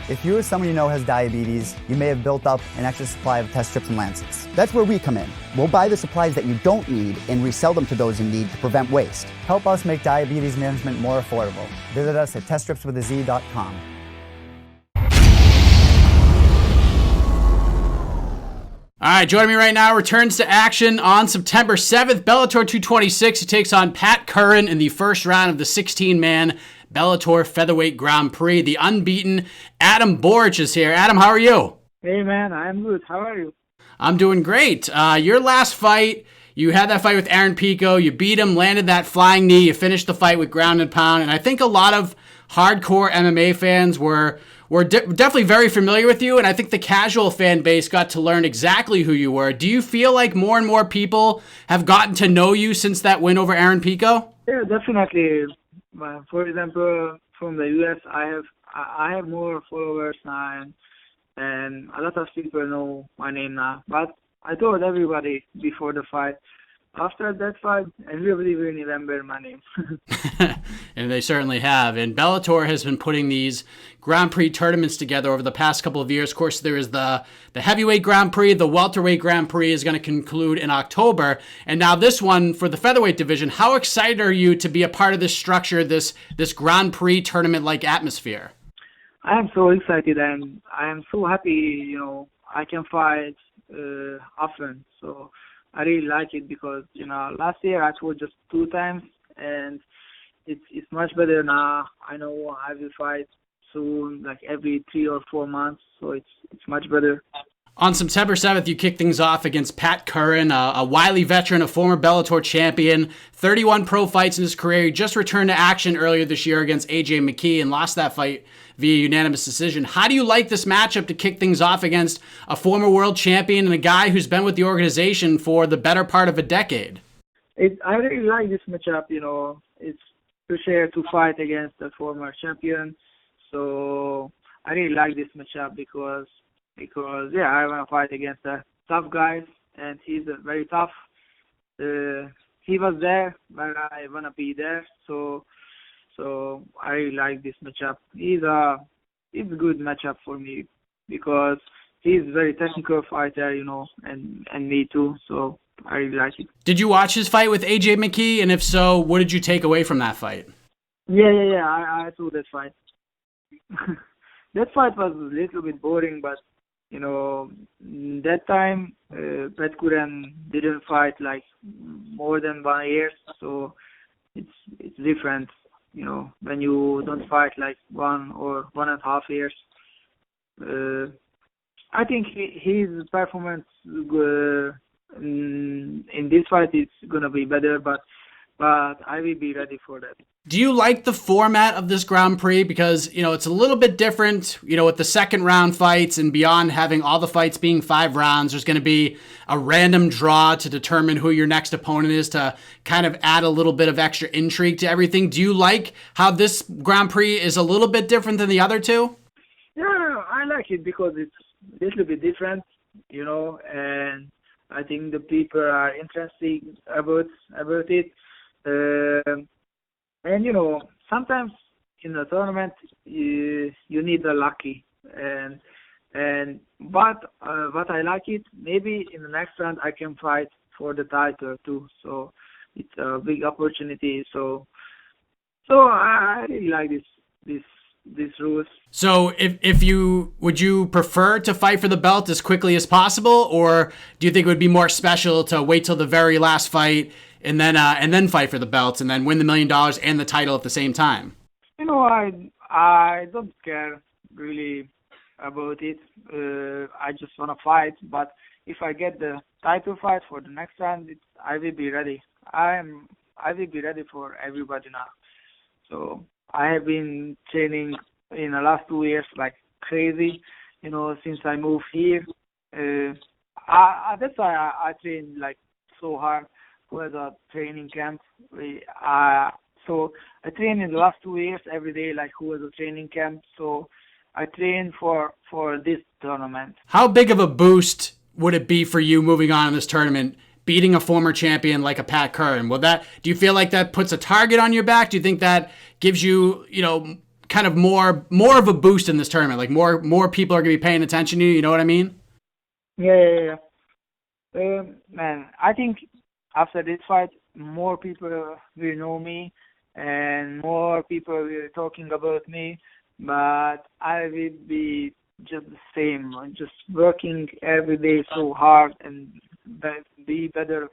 If you or someone you know has diabetes, you may have built up an extra supply of test strips and lancets. That's where we come in. We'll buy the supplies that you don't need and resell them to those in need to prevent waste. Help us make diabetes management more affordable. Visit us at teststripswithaz.com. All right, joining me right now, returns to action on September 7th, Bellator 226. He takes on Pat Curran in the first round of the 16-man Bellator featherweight Grand Prix. The unbeaten Adam Borics is here. Adam, how are you? Hey, man, I'm good. How are you? I'm doing great. Your last fight, you had that fight with Aaron Pico. You beat him, landed that flying knee. You finished the fight with ground and pound. And I think a lot of hardcore MMA fans were definitely very familiar with you, and I think the casual fan base got to learn exactly who you were. Do you feel like more and more people have gotten to know you since that win over Aaron Pico? Yeah, definitely. For example, from the US, I have more followers now, and a lot of people know my name now. But I told everybody before the fight, after that fight, everybody will remember my name. And they certainly have. And Bellator has been putting these Grand Prix tournaments together over the past couple of years. Of course, there is the heavyweight Grand Prix. The welterweight Grand Prix is going to conclude in October. And now this one for the featherweight division. How excited are you to be a part of this structure, this Grand Prix tournament-like atmosphere? I am so excited, and I am so happy, I can fight often. So I really like it because, last year I fought just 2 times, and it's much better now. I know I will fight soon, like every 3 or 4 months, so it's much better. On September 7th, you kick things off against Pat Curran, a wily veteran, a former Bellator champion, 31 pro fights in his career. He just returned to action earlier this year against AJ McKee and lost that fight via unanimous decision. How do you like this matchup to kick things off against a former world champion and a guy who's been with the organization for the better part of a decade? I really like this matchup, It's pressure to fight against a former champion. So I really like this matchup because I want to fight against a tough guy, and he's very tough. He was there, but I want to be there. So I really like this matchup. It's a good matchup for me because he's a very technical fighter, and me too. So I really like it. Did you watch his fight with AJ McKee? And if so, what did you take away from that fight? Yeah. I saw that fight. That fight was a little bit boring, but that time Pat Curran didn't fight like more than 1 year, so it's different. When you don't fight like 1 or 1.5 years. I think his performance in this fight is gonna be better, but I will be ready for that. Do you like the format of this Grand Prix? Because, it's a little bit different, with the second round fights and beyond having all the fights being 5 rounds, there's going to be a random draw to determine who your next opponent is to kind of add a little bit of extra intrigue to everything. Do you like how this Grand Prix is a little bit different than the other two? Yeah, I like it because it's a little bit different, and I think the people are interested about it. And sometimes in a tournament you need a lucky, but I like it. Maybe in the next round I can fight for the title too. So it's a big opportunity. So I really like this rules. So would you prefer to fight for the belt as quickly as possible, or do you think it would be more special to wait till the very last fight and then fight for the belts and then win the $1 million and the title at the same time? I don't care really about it. I just want to fight, but if I get the title fight for the next round, I will be ready. I will be ready for everybody now. So I have been training in the last 2 years like crazy, since I moved here. That's why I train like so hard. Was a training camp. So I trained in the last 2 years every day, like who was a training camp. So I trained for this tournament. How big of a boost would it be for you moving on in this tournament, beating a former champion like a Pat Curran? Do you feel like that puts a target on your back? Do you think that gives you, kind of more of a boost in this tournament? Like more people are going to be paying attention to you. You know what I mean? Yeah. Man, I think after this fight, more people will know me and more people will talking about me, but I will be just the same, just working every day so hard and be better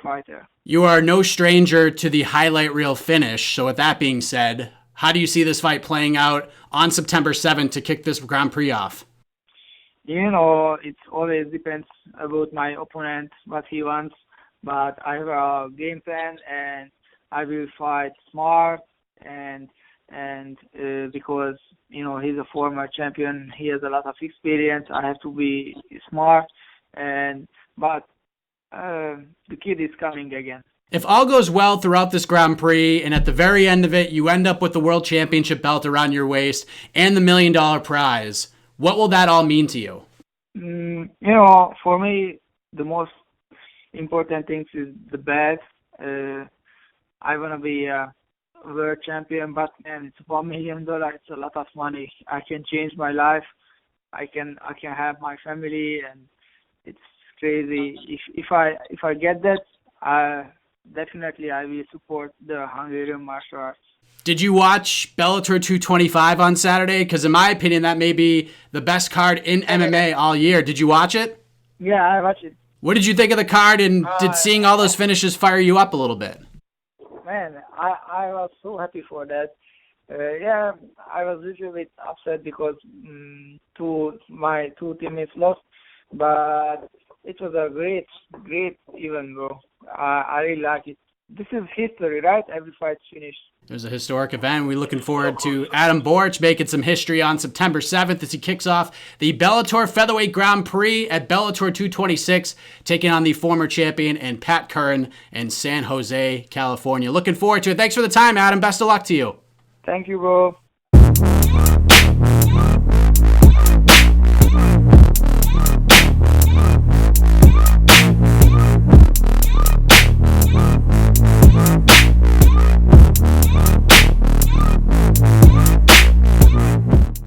fighter. You are no stranger to the highlight reel finish. So with that being said, how do you see this fight playing out on September 7th to kick this Grand Prix off? It always depends about my opponent, what he wants, but I have a game plan and I will fight smart and because he's a former champion, he has a lot of experience. I have to be smart, but the kid is coming again. If all goes well throughout this Grand Prix and at the very end of it you end up with the World Championship belt around your waist and the $1 million prize, what will that all mean to you? For me, the most important thing is the belt. I want to be a world champion, but man, it's $1 million. It's a lot of money. I can change my life. I can have my family, and it's crazy. If I get that, definitely I will support the Hungarian martial arts. Did you watch Bellator 225 on Saturday? Because in my opinion, that may be the best card in MMA all year. Did you watch it? Yeah, I watched it. What did you think of the card, and did seeing all those finishes fire you up a little bit? Man, I was so happy for that. I was a little bit upset because my two teammates lost, but it was a great event, bro. I really like it. This is history, right? Every fight's finished. It was a historic event. We're looking forward to Adam Borics making some history on September 7th as he kicks off the Bellator Featherweight Grand Prix at Bellator 226, taking on the former champion and Pat Curran in San Jose, California. Looking forward to it. Thanks for the time, Adam. Best of luck to you. Thank you, bro.